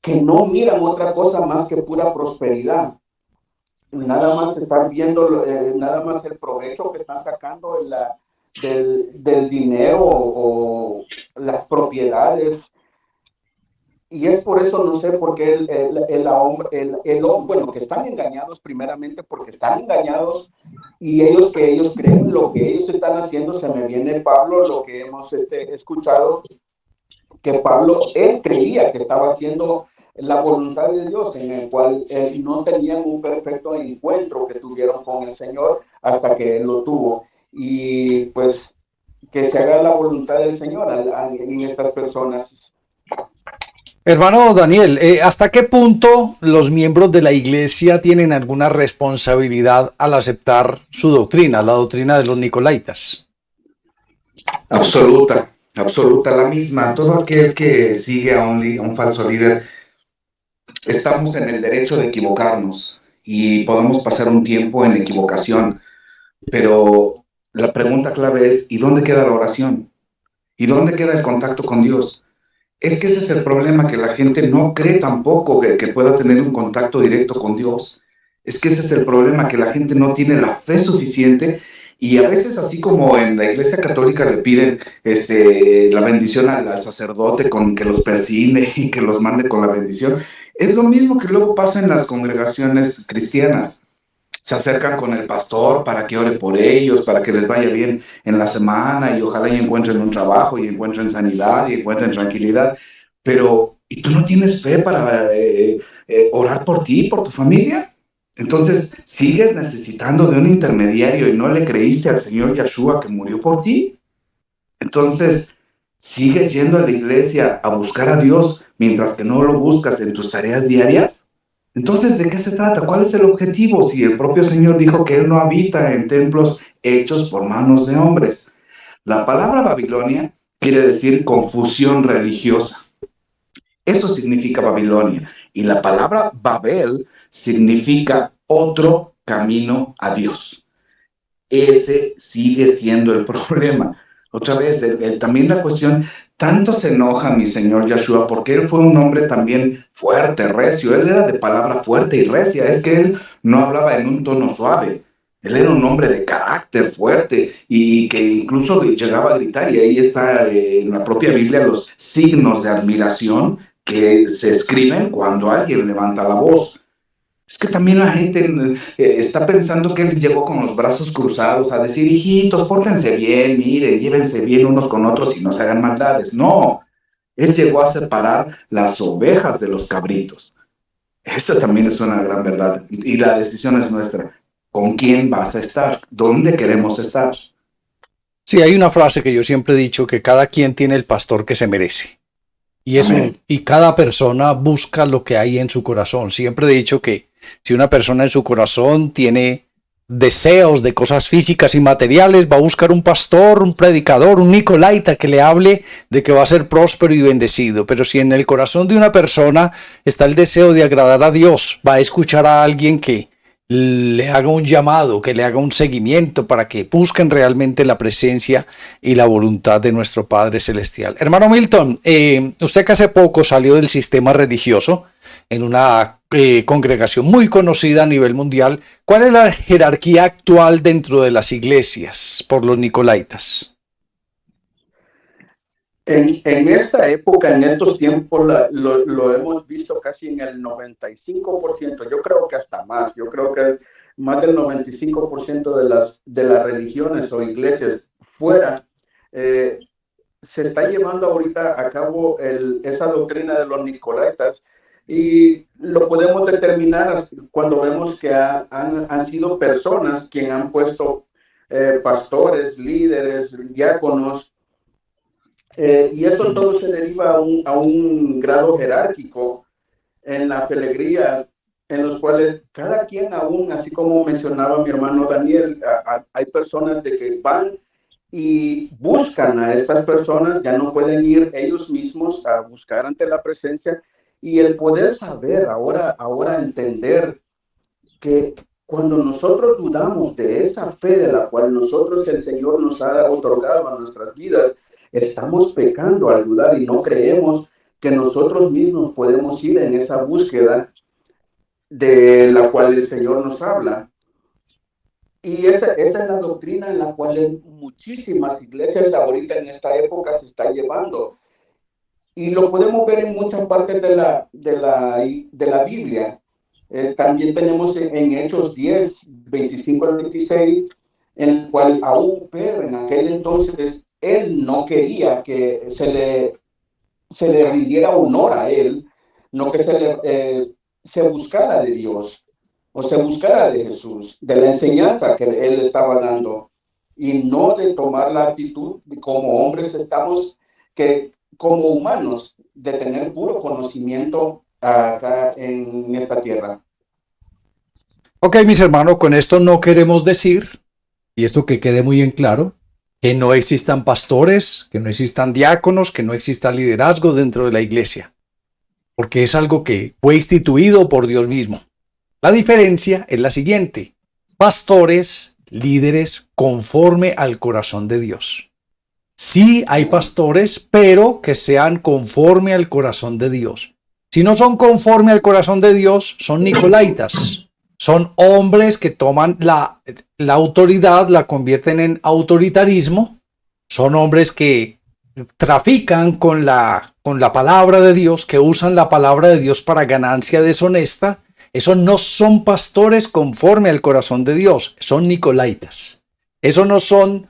no miran otra cosa más que pura prosperidad. Nada más estar viendo, nada más el provecho que están sacando del dinero o las propiedades. Y es por eso, no sé por qué el hombre, bueno, que están engañados primeramente porque están engañados, y ellos creen lo que ellos están haciendo. Se me viene Pablo, lo que hemos escuchado, que Pablo, él creía que estaba haciendo la voluntad de Dios, en el cual no tenían un perfecto encuentro que tuvieron con el Señor hasta que él lo tuvo. Y pues que se haga la voluntad del Señor en estas personas. Hermano Daniel, ¿hasta qué punto los miembros de la iglesia tienen alguna responsabilidad al aceptar su doctrina, la doctrina de los nicolaitas? Absoluta, la misma. Todo aquel que sigue a un falso líder, estamos en el derecho de equivocarnos y podemos pasar un tiempo en equivocación, pero la pregunta clave es, ¿y dónde queda la oración? ¿Y dónde queda el contacto con Dios? Es que ese es el problema, que la gente no cree tampoco que pueda tener un contacto directo con Dios. Es que ese es el problema, que la gente no tiene la fe suficiente Y a veces, así como en la Iglesia Católica le piden la bendición al sacerdote con que los persigne y que los mande con la bendición, es lo mismo que luego pasa en las congregaciones cristianas. Se acercan con el pastor para que ore por ellos, para que les vaya bien en la semana y ojalá y encuentren un trabajo y encuentren sanidad y encuentren tranquilidad. Pero, ¿y tú no tienes fe para orar por ti, por tu familia? Entonces, ¿sigues necesitando de un intermediario y no le creíste al Señor Yeshua que murió por ti? Entonces, ¿sigues yendo a la iglesia a buscar a Dios mientras que no lo buscas en tus tareas diarias? Entonces, ¿de qué se trata? ¿Cuál es el objetivo? Si el propio Señor dijo que Él no habita en templos hechos por manos de hombres. La palabra Babilonia quiere decir confusión religiosa. Eso significa Babilonia. Y la palabra Babel significa otro camino a Dios. Ese sigue siendo el problema. Otra vez, también la cuestión, tanto se enoja mi Señor Yeshua porque Él fue un hombre también fuerte, recio. Él era de palabra fuerte y recia. Es que Él no hablaba en un tono suave. Él era un hombre de carácter fuerte y que incluso llegaba a gritar. Y ahí está en la propia Biblia los signos de admiración que se escriben cuando alguien levanta la voz. Es que también la gente está pensando que él llegó con los brazos cruzados a decir, hijitos, pórtense bien, miren, llévense bien unos con otros y no se hagan maldades. No, él llegó a separar las ovejas de los cabritos. Esa también es una gran verdad. Y la decisión es nuestra. ¿Con quién vas a estar? ¿Dónde queremos estar? Sí, hay una frase que yo siempre he dicho, que cada quien tiene el pastor que se merece. Y eso, y cada persona busca lo que hay en su corazón. Siempre he dicho que si una persona en su corazón tiene deseos de cosas físicas y materiales, va a buscar un pastor, un predicador, un nicolaita que le hable de que va a ser próspero y bendecido. Pero si en el corazón de una persona está el deseo de agradar a Dios, va a escuchar a alguien que le haga un llamado, que le haga un seguimiento para que busquen realmente la presencia y la voluntad de nuestro Padre Celestial. Hermano Milton, usted que hace poco salió del sistema religioso en una congregación muy conocida a nivel mundial, ¿cuál es la jerarquía actual dentro de las iglesias por los nicolaitas? En esta época, en estos tiempos, lo hemos visto casi en el 95%, yo creo que hasta más, yo creo que más del 95% de las religiones o iglesias fuera, se está llevando ahorita a cabo esa doctrina de los nicolaitas, y lo podemos determinar cuando vemos que han sido personas quienes han puesto pastores, líderes, diáconos, y eso todo se deriva a un grado jerárquico en la feligría, en los cuales cada quien aún, así como mencionaba mi hermano Daniel, hay personas de que van y buscan a estas personas, ya no pueden ir ellos mismos a buscar ante la presencia, y el poder saber, ahora entender que cuando nosotros dudamos de esa fe de la cual nosotros el Señor nos ha otorgado a nuestras vidas, estamos pecando al dudar y no creemos que nosotros mismos podemos ir en esa búsqueda de la cual el Señor nos habla. Y esa es la doctrina en la cual muchísimas iglesias ahorita en esta época se está llevando. Y lo podemos ver en muchas partes de la Biblia. También tenemos en Hechos 10, 25 al 26, en el cual aún Pedro en aquel entonces, él no quería que se le rindiera honor a él, no que se buscara de Dios, o se buscara de Jesús, de la enseñanza que él estaba dando, y no de tomar la actitud de como hombres estamos, que como humanos, de tener puro conocimiento acá en esta tierra. Ok, mis hermanos, con esto no queremos decir, y esto que quede muy en claro, que no existan pastores, que no existan diáconos, que no exista liderazgo dentro de la iglesia, porque es algo que fue instituido por Dios mismo. La diferencia es la siguiente: pastores, líderes conforme al corazón de Dios. Sí hay pastores, pero que sean conforme al corazón de Dios. Si no son conforme al corazón de Dios, son nicolaitas, Son hombres que toman la autoridad, la convierten en autoritarismo. Son hombres que trafican con la palabra de Dios, que usan la palabra de Dios para ganancia deshonesta. Esos no son pastores conforme al corazón de Dios, son nicolaitas. Esos no son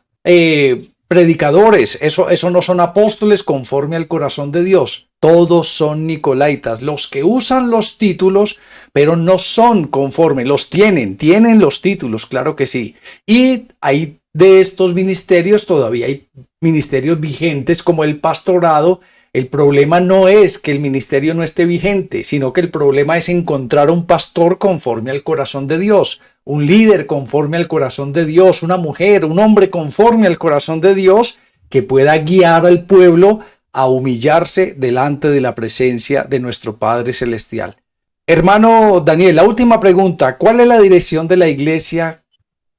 predicadores, eso no son apóstoles conforme al corazón de Dios. Todos son nicolaitas, los que usan los títulos, pero no son conforme, los tienen los títulos, claro que sí. Y hay de estos ministerios, todavía hay ministerios vigentes como el pastorado. El problema no es que el ministerio no esté vigente, sino que el problema es encontrar un pastor conforme al corazón de Dios, un líder conforme al corazón de Dios, una mujer, un hombre conforme al corazón de Dios que pueda guiar al pueblo a humillarse delante de la presencia de nuestro Padre Celestial. Hermano Daniel, la última pregunta, ¿cuál es la dirección de la iglesia?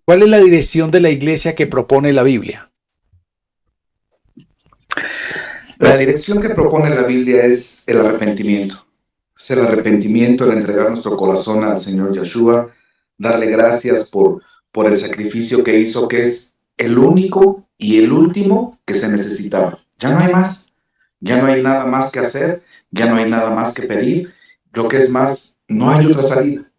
¿Cuál es la dirección de la iglesia que propone la Biblia? La dirección que propone la Biblia es el arrepentimiento. Es el arrepentimiento, el entregar nuestro corazón al Señor Yeshua, darle gracias por el sacrificio que hizo, que es el único y el último que se necesitaba. Ya no hay más. Ya no hay nada más que hacer, ya no hay nada más que pedir. Lo que es más, no hay otra salida.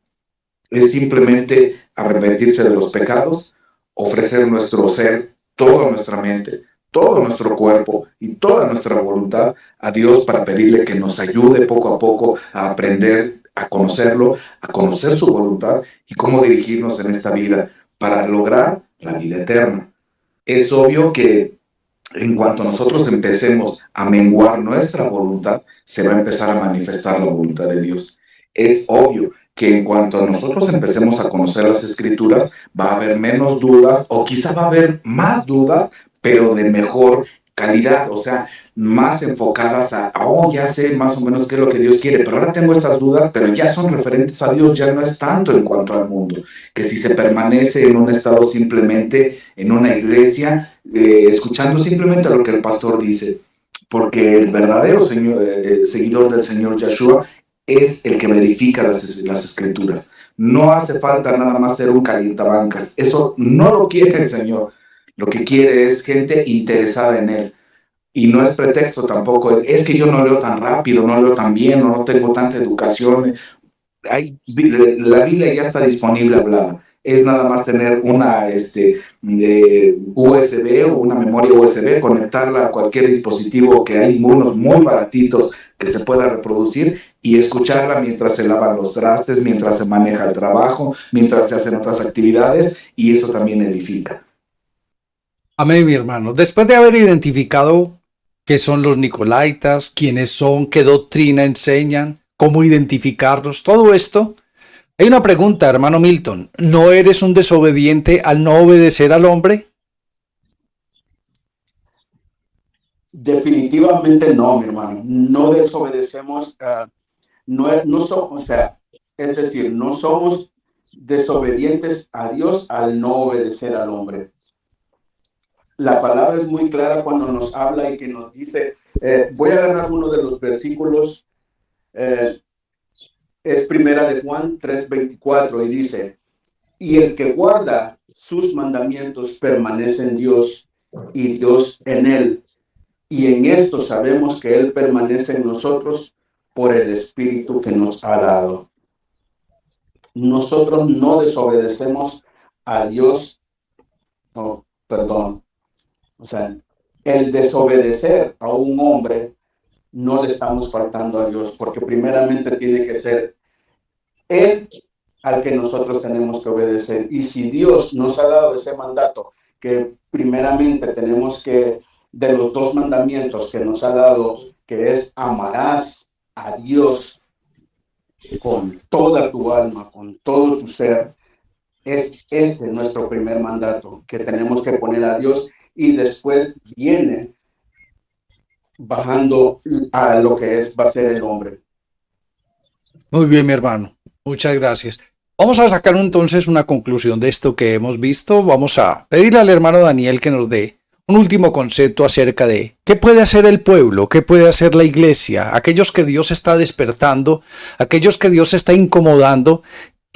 Es simplemente arrepentirse de los pecados, ofrecer nuestro ser, toda nuestra mente, todo nuestro cuerpo y toda nuestra voluntad a Dios para pedirle que nos ayude poco a poco a aprender a conocerlo, a conocer su voluntad y cómo dirigirnos en esta vida para lograr la vida eterna. Es obvio que en cuanto nosotros empecemos a menguar nuestra voluntad, se va a empezar a manifestar la voluntad de Dios. Es obvio que en cuanto nosotros empecemos a conocer las Escrituras, va a haber menos dudas o quizá va a haber más dudas, pero de mejor calidad, o sea, más enfocadas a, ya sé más o menos qué es lo que Dios quiere, pero ahora tengo estas dudas, pero ya son referentes a Dios, ya no es tanto en cuanto al mundo, que si se permanece en un estado simplemente en una iglesia, escuchando simplemente lo que el pastor dice, porque el verdadero seguidor del Señor Yeshua es el que verifica las Escrituras. No hace falta nada más ser un calientabancas, eso no lo quiere el Señor. Lo que quiere es gente interesada en Él. Y no es pretexto tampoco. Es que yo no leo tan rápido, no leo tan bien, no tengo tanta educación. La Biblia ya está disponible hablada. Es nada más tener una USB o una memoria USB, conectarla a cualquier dispositivo, que hay unos muy baratitos que se pueda reproducir, y escucharla mientras se lavan los trastes, mientras se maneja el trabajo, mientras se hacen otras actividades, y eso también edifica. Amén, mi hermano. Después de haber identificado qué son los nicolaitas, quiénes son, qué doctrina enseñan, cómo identificarlos, todo esto, hay una pregunta, hermano Milton. ¿No eres un desobediente al no obedecer al hombre? Definitivamente no, mi hermano. No desobedecemos, es decir, no somos desobedientes a Dios al no obedecer al hombre. La palabra es muy clara cuando nos habla y que nos dice, voy a agarrar uno de los versículos, es primera de Juan 3:24, y dice, y el que guarda sus mandamientos permanece en Dios y Dios en él, y en esto sabemos que él permanece en nosotros por el Espíritu que nos ha dado. Nosotros no desobedecemos a Dios, o sea, el desobedecer a un hombre, no le estamos faltando a Dios, porque primeramente tiene que ser Él al que nosotros tenemos que obedecer. Y si Dios nos ha dado ese mandato, que primeramente tenemos que, de los dos mandamientos que nos ha dado, que es amarás a Dios con toda tu alma, con todo tu ser, es nuestro primer mandato, que tenemos que poner a Dios, y después viene bajando a lo que va a ser el hombre. Muy bien, mi hermano. Muchas gracias. Vamos a sacar entonces una conclusión de esto que hemos visto. Vamos a pedirle al hermano Daniel que nos dé un último concepto acerca de qué puede hacer el pueblo, qué puede hacer la iglesia, aquellos que Dios está despertando, aquellos que Dios está incomodando.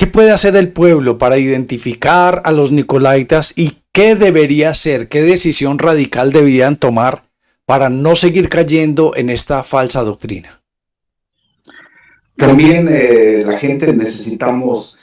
¿Qué puede hacer el pueblo para identificar a los nicolaitas y qué debería hacer, qué decisión radical deberían tomar para no seguir cayendo en esta falsa doctrina? También la gente necesitamos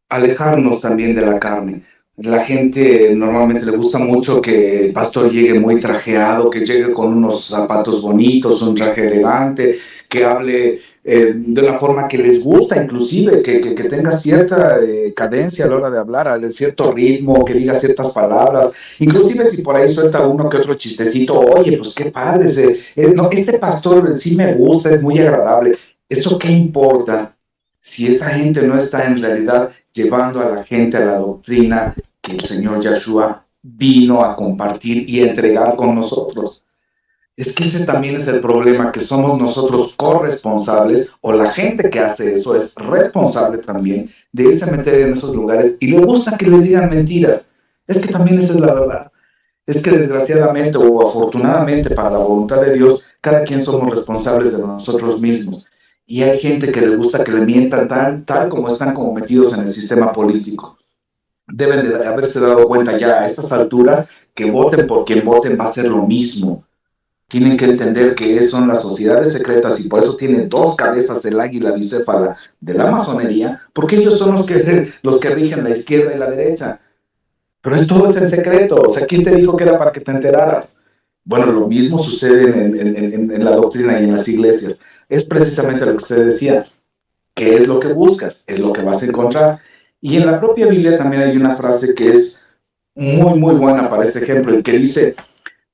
alejarnos también de la carne. La gente normalmente le gusta mucho que el pastor llegue muy trajeado, que llegue con unos zapatos bonitos, un traje elegante, que hable de una forma que les gusta, inclusive, que tenga cierta cadencia a la hora de hablar, cierto ritmo, que diga ciertas palabras. Inclusive si por ahí suelta uno que otro chistecito, oye, pues qué padre, no, este pastor sí me gusta, es muy agradable. ¿Eso qué importa si esa gente no está en realidad llevando a la gente a la doctrina que el Señor Yahshua vino a compartir y entregar con nosotros? Es que ese también es el problema, que somos nosotros corresponsables, o la gente que hace eso es responsable también de irse a meter en esos lugares y le gusta que le digan mentiras. Es que también esa es la verdad. Es que desgraciadamente o afortunadamente para la voluntad de Dios, cada quien somos responsables de nosotros mismos. Y hay gente que le gusta que le mientan tal como están como metidos en el sistema político. Deben de haberse dado cuenta ya a estas alturas que voten por quien voten va a ser lo mismo. Tienen que entender que son las sociedades secretas y por eso tienen dos cabezas el águila bicéfala de la masonería, porque ellos son los que rigen la izquierda y la derecha. Pero todo es en secreto. O sea, ¿quién te dijo que era para que te enteraras? Bueno, lo mismo sucede en la doctrina y en las iglesias. Es precisamente lo que usted decía. ¿Qué es lo que buscas? Es lo que vas a encontrar. Y en la propia Biblia también hay una frase que es muy, muy buena para este ejemplo, y que dice: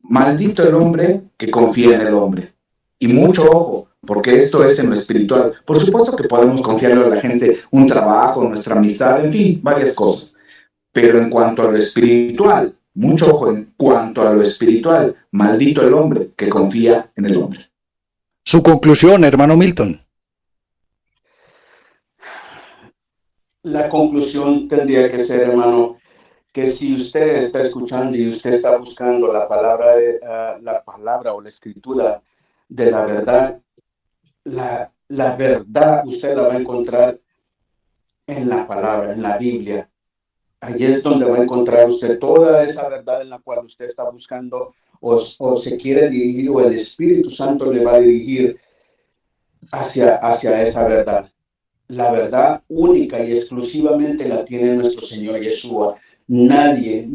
maldito el hombre que confía en el hombre. Y mucho ojo, porque esto es en lo espiritual. Por supuesto que podemos confiarle a la gente un trabajo, nuestra amistad, en fin, varias cosas. Pero en cuanto a lo espiritual, mucho ojo, en cuanto a lo espiritual, maldito el hombre que confía en el hombre. Su conclusión, hermano Milton. La conclusión tendría que ser, hermano, que si usted está escuchando y usted está buscando la palabra o la escritura de la verdad, la verdad usted la va a encontrar en la palabra, en la Biblia. Allí es donde va a encontrar usted toda esa verdad en la cual usted está buscando o se quiere dirigir, o el Espíritu Santo le va a dirigir hacia esa verdad. La verdad única y exclusivamente la tiene nuestro Señor Yeshua. Nadie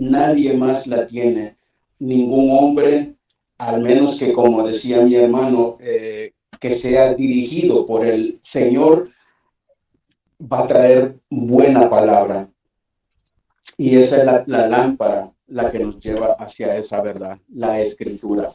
más la tiene. Ningún hombre, al menos que, como decía mi hermano, que sea dirigido por el Señor, va a traer buena palabra. Y esa es la lámpara, la que nos lleva hacia esa verdad, la Escritura.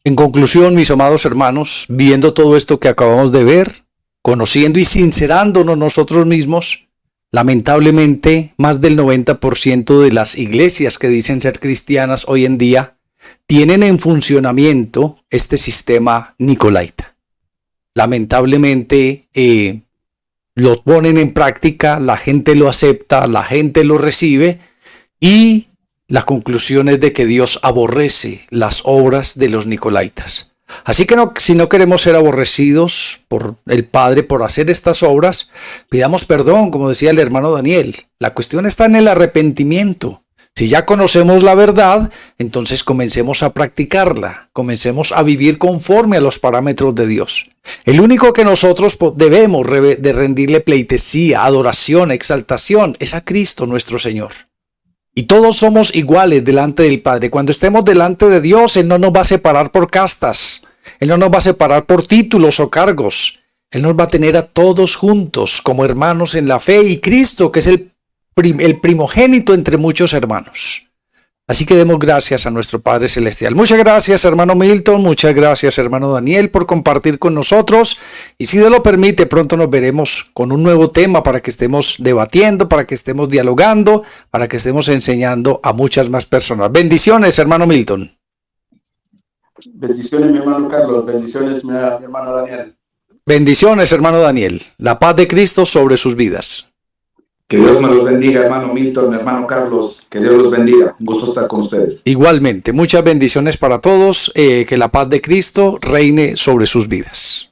En conclusión, mis amados hermanos, viendo todo esto que acabamos de ver, conociendo y sincerándonos nosotros mismos, lamentablemente más del 90% de las iglesias que dicen ser cristianas hoy en día tienen en funcionamiento este sistema nicolaita. Lamentablemente lo ponen en práctica, la gente lo acepta, la gente lo recibe, y la conclusión es de que Dios aborrece las obras de los nicolaitas. Así que si no queremos ser aborrecidos por el Padre por hacer estas obras, pidamos perdón, como decía el hermano Daniel. La cuestión está en el arrepentimiento. Si ya conocemos la verdad, entonces comencemos a practicarla, comencemos a vivir conforme a los parámetros de Dios. El único que nosotros debemos de rendirle pleitesía, adoración, exaltación es a Cristo nuestro Señor. Y todos somos iguales delante del Padre. Cuando estemos delante de Dios, Él no nos va a separar por castas. Él no nos va a separar por títulos o cargos. Él nos va a tener a todos juntos como hermanos en la fe, y Cristo, que es el primogénito entre muchos hermanos. Así que demos gracias a nuestro Padre Celestial. Muchas gracias, hermano Milton. Muchas gracias, hermano Daniel, por compartir con nosotros. Y si Dios lo permite, pronto nos veremos con un nuevo tema para que estemos debatiendo, para que estemos dialogando, para que estemos enseñando a muchas más personas. Bendiciones, hermano Milton. Bendiciones, mi hermano Carlos. Bendiciones, mi hermano Daniel. Bendiciones, hermano Daniel. La paz de Cristo sobre sus vidas. Que Dios me los bendiga, hermano Milton, hermano Carlos. Que Dios los bendiga. Un gusto estar con ustedes. Igualmente, muchas bendiciones para todos. Que la paz de Cristo reine sobre sus vidas.